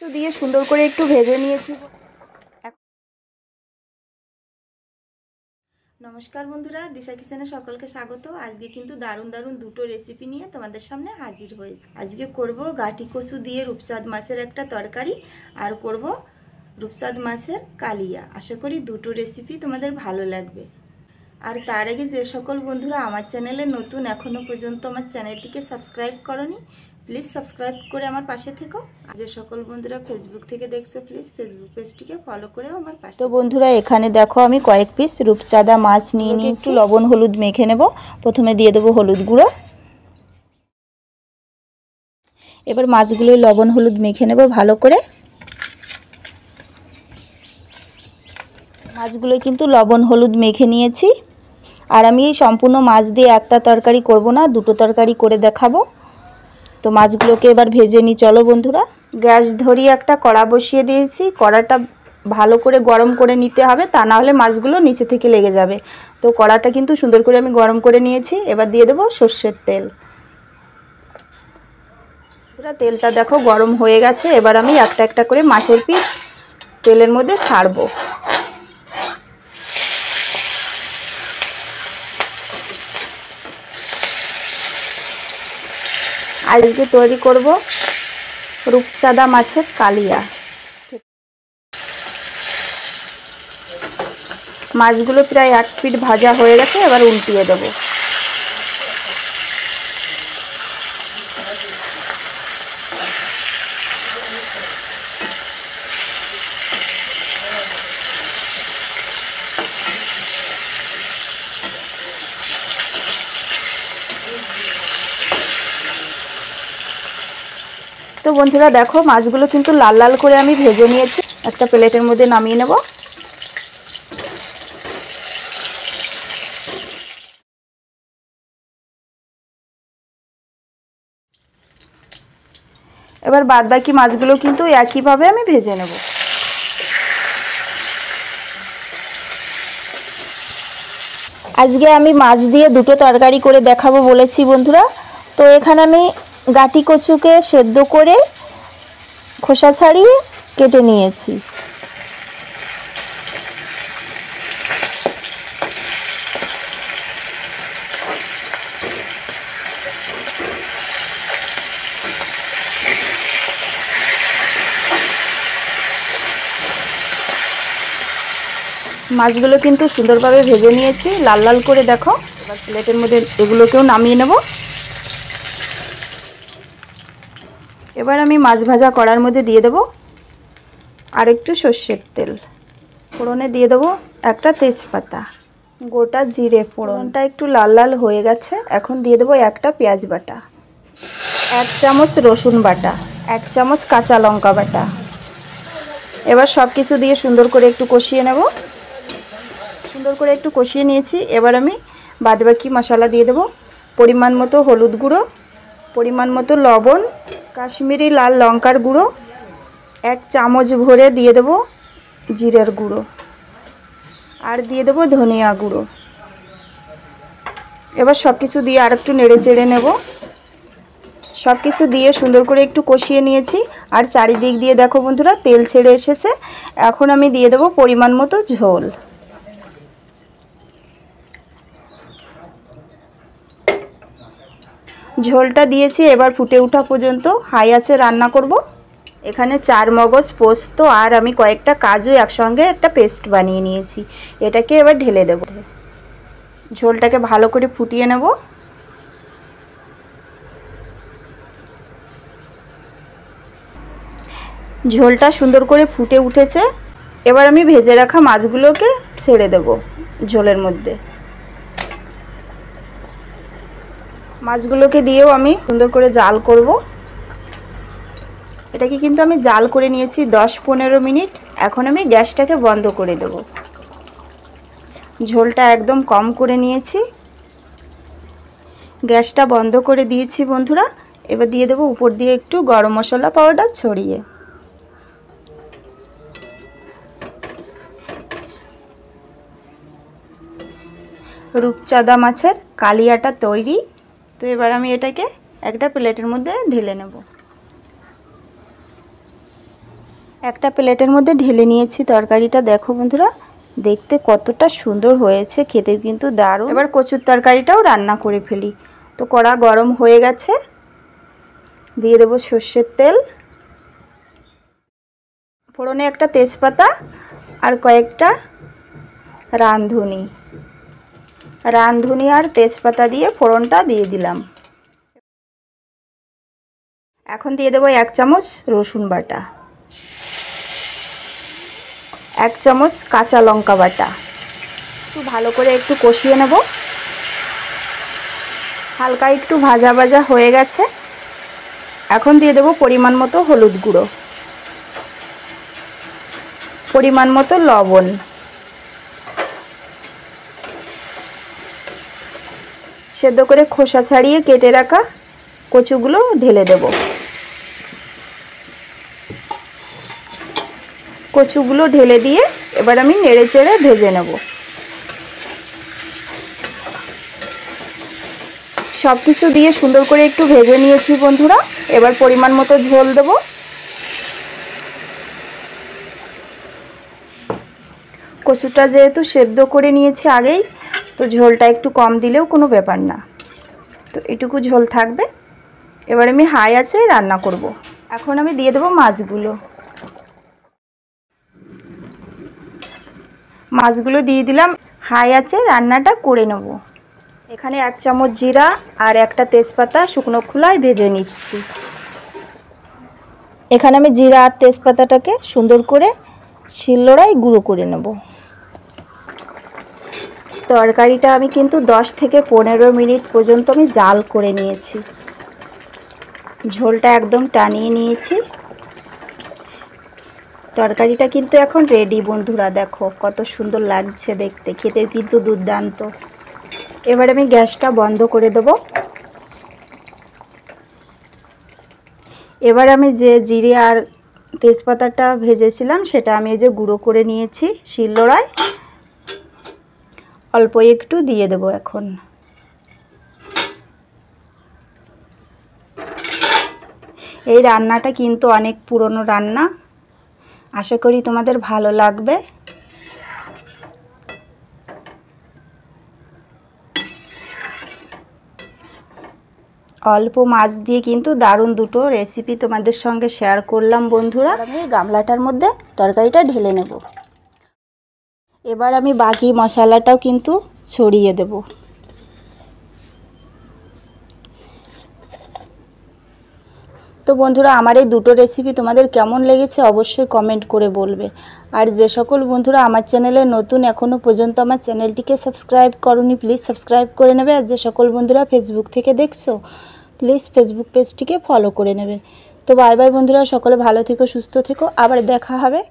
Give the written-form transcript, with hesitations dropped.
কিছু দিয়ে সুন্দর করে একটু ভেজে নিয়েছি। নমস্কার বন্ধুরা, দিশা কিচেনে সকলকে স্বাগত। আজকে কিন্তু দারুণ দারুণ দুটো রেসিপি নিয়ে তোমাদের সামনে হাজির হয়েছে। আজকে করব গাটি কচু দিয়ে রূপচাঁদ মাছের একটা তরকারি, আর করব রূপচাঁদ মাছের কালিয়া। আশা করি দুটো রেসিপি তোমাদের ভালো লাগবে। আর তার আগে যে সকল বন্ধুরা আমার চ্যানেলে নতুন, এখনও পর্যন্ত আমার চ্যানেলটিকে সাবস্ক্রাইব করনি, প্লিজ সাবস্ক্রাইব করে আমার পাশে থেকো। আর যে সকল বন্ধুরা ফেসবুক থেকে দেখছো, প্লিজ ফেসবুক পেজটিকে ফলো করে আমার পাশে। তো বন্ধুরা, এখানে দেখো আমি কয়েক পিস রূপচাঁদা মাছ নিয়ে নিয়েছি। লবণ হলুদ মেখে নেব। প্রথমে দিয়ে দেবো হলুদ গুঁড়ো। এবার মাছগুলো লবণ হলুদ মেখে নেব ভালো করে। মাছগুলো কিন্তু লবণ হলুদ মেখে নিয়েছি। আর আমি এই সম্পূর্ণ মাছ দিয়ে একটা তরকারি করব না, দুটো তরকারি করে দেখাবো। তো মাছগুলোকে এবার ভেজে নিই। চলো বন্ধুরা, গ্যাস ধরিয়ে একটা কড়া বসিয়ে দিয়েছি। কড়াটা ভালো করে গরম করে নিতে হবে, তা না হলে মাছগুলো নিচে থেকে লেগে যাবে। তো কড়াটা কিন্তু সুন্দর করে আমি গরম করে নিয়েছি। এবার দিয়ে দেবো সর্ষের তেল। তেলটা দেখো গরম হয়ে গেছে। এবার আমি একটা একটা করে মাছের পিস তেলের মধ্যে ছাড়বো। আজকে তৈরি করব রূপচাঁদা মাছের কালিয়া। মাছগুলো প্রায় 1 পিঠ ভাজা হয়ে গেছে। এবার উল্টিয়ে দেব। তো বন্ধুরা দেখো, মাছগুলো কিন্তু লাল লাল করে আমি ভেজে নিয়েছি। একটা প্লেটের মধ্যে নামিয়ে নেব। এবার বাদ বাকি মাছগুলো কিন্তু একইভাবে আমি ভেজে নেব। আজকে আমি মাছ দিয়ে দুটো তরকারি করে দেখাবো বলেছি বন্ধুরা। তো এখানে আমি গাটি কচুকে সেদ্ধ করে খোসা ছাড়িয়ে কেটে নিয়েছি। মাছগুলো কিন্তু সুন্দরভাবে ভেজে নিয়েছি, লাল লাল করে দেখো। এবার প্লেটের মধ্যে এগুলোকেও নামিয়ে নেব। এবার আমি মাছ ভাজা কড়ার মধ্যে দিয়ে দেব আর একটু সর্ষের তেল। ফোড়নে দিয়ে দেবো একটা তেজপাতা, গোটা জিরে ফোড়নটা একটু লাল লাল হয়ে গেছে। এখন দিয়ে দেবো একটা পেঁয়াজ বাটা, 1 চামচ রসুন বাটা, 1 চামচ কাঁচা লঙ্কা বাটা। এবার সব কিছু দিয়ে সুন্দর করে একটু কষিয়ে নেব। সুন্দর করে একটু কষিয়ে নিয়েছি। এবার আমি বাদবাকি মশলা দিয়ে দেবো। পরিমাণ মতো হলুদ গুঁড়ো, পরিমাণ মতো লবণ, কাশ্মীরি লাল লঙ্কার গুঁড়ো, 1 চামচ ভরে দিয়ে দেবো জিরের গুঁড়ো, আর দিয়ে দেবো ধনিয়া গুঁড়ো। এবার সব কিছু দিয়ে আর একটু নেড়ে চেড়ে নেব। সব কিছু দিয়ে সুন্দর করে একটু কষিয়ে নিয়েছি। আর চারিদিক দিয়ে দেখো বন্ধুরা তেল ছেড়ে এসেছে। এখন আমি দিয়ে দেবো পরিমাণ মতো ঝোল। ঝোলটা দিয়েছি। এবার ফুটে ওঠা পর্যন্ত হাই আঁচে রান্না করব। এখানে 4 মগজ পোস্ত আর আমি কয়েকটা কাজু একসঙ্গে একটা পেস্ট বানিয়ে নিয়েছি। এটাকে এবার ঢেলে দেব। ঝোলটাকে ভালো করে ফুটিয়ে নেব। ঝোলটা সুন্দর করে ফুটে উঠেছে। এবার আমি ভেজে রাখা মাছগুলোকে ছেড়ে দেব ঝোলের মধ্যে। মাছগুলোকে দিয়েও আমি সুন্দর করে জাল করব। এটাকে কিন্তু আমি জাল করে নিয়েছি 10-15 মিনিট। এখন আমি গ্যাসটাকে বন্ধ করে দেব। ঝোলটা একদম কম করে নিয়েছি। গ্যাসটা বন্ধ করে দিয়েছি বন্ধুরা। এবার দিয়ে দেবো উপর দিয়ে একটু গরম মশলা পাউডার ছড়িয়ে। রূপচাঁদা মাছের কালিয়াটা তৈরি। তো এবার আমি এটাকে একটা প্লেটের মধ্যে ঢেলে নেব। একটা প্লেটের মধ্যে ঢেলে নিয়েছি তরকারিটা। দেখো বন্ধুরা, দেখতে কতটা সুন্দর হয়েছে, খেতেও কিন্তু দারুণ। এবার কচুর তরকারিটাও রান্না করে ফেলি। তো কড়া গরম হয়ে গেছে, দিয়ে দেবো সর্ষের তেল, ফোড়নে একটা তেজপাতা আর কয়েকটা রাঁধুনি আর তেজপাতা দিয়ে ফোড়নটা দিয়ে দিলাম। এখন দিয়ে দেবো 1 চামচ রসুন বাটা, 1 চামচ কাঁচা লঙ্কা বাটা। একটু ভালো করে একটু কষিয়ে নেব। হালকা একটু ভাজা ভাজা হয়ে গেছে। এখন দিয়ে দেবো পরিমাণ মতো হলুদ গুঁড়ো, পরিমাণ মতো লবণ, সেদ্ধ করে খোসা ছাড়িয়ে কেটে রাখা কচুগুলো ঢেলে দেব। কচুগুলো ঢেলে দিয়ে এবার আমি নেড়ে চেড়ে ভেজে নেব। সব কিছু দিয়ে সুন্দর করে একটু ভেজে নিয়েছি বন্ধুরা। এবার পরিমাণ মতো ঝোল দেব। কচুটা যেহেতু সেদ্ধ করে নিয়েছি আগেই, তো ঝোলটা একটু কম দিলেও কোনো ব্যাপার না। তো এটুকু ঝোল থাকবে। এবার আমি হাই আঁচে রান্না করব। এখন আমি দিয়ে দেবো মাছগুলো দিয়ে দিলাম। হাই আঁচে রান্নাটা করে নেব। এখানে 1 চামচ জিরা আর একটা তেজপাতা শুকনো খোলায় ভেজে নিচ্ছি। এখানে আমি জিরা আর তেজপাতাটাকে সুন্দর করে শিলনোড়ায় গুঁড়ো করে নেব। তরকারিটা আমি কিন্তু 10 থেকে 15 মিনিট পর্যন্ত আমি জাল করে নিয়েছি। ঝোলটা একদম টানিয়ে নিয়েছি। তরকারিটা কিন্তু এখন রেডি বন্ধুরা। দেখো কত সুন্দর লাগছে দেখতে, খেতে কিন্তু দুর্দান্ত। এবার আমি গ্যাসটা বন্ধ করে দেব। এবার আমি যে জিরে আর তেজপাতাটা ভেজেছিলাম সেটা আমি এই যে গুঁড়ো করে নিয়েছি শিলনোড়ায়, অল্প একটু দিয়ে দেব। এখন এই রান্নাটা কিন্তু অনেক পুরনো রান্না, আশা করি তোমাদের ভালো লাগবে। অল্প মাছ দিয়ে কিন্তু দারুণ দুটো রেসিপি তোমাদের সঙ্গে শেয়ার করলাম বন্ধুরা। আমি গামলাটার মধ্যে তরকারিটা ঢেলে নেব। এবার আমি বাকি মশলাটাও কিন্তু ছড়িয়ে দেব। তো বন্ধুরা, আমার এই দুটো রেসিপি তোমাদের কেমন লেগেছে অবশ্যই কমেন্ট করে বলবে। আর যে সকল বন্ধুরা আমার চ্যানেলে নতুন, এখনও পর্যন্ত আমার চ্যানেলটিকে সাবস্ক্রাইব করোনি, প্লিজ সাবস্ক্রাইব করে নেবে। আর যে সকল বন্ধুরা ফেসবুক থেকে দেখছো, প্লিজ ফেসবুক পেজটিকে ফলো করে নেবে। তো বাই বাই বন্ধুরা, সকলে ভালো থেকো, সুস্থ থেকো, আবার দেখা হবে।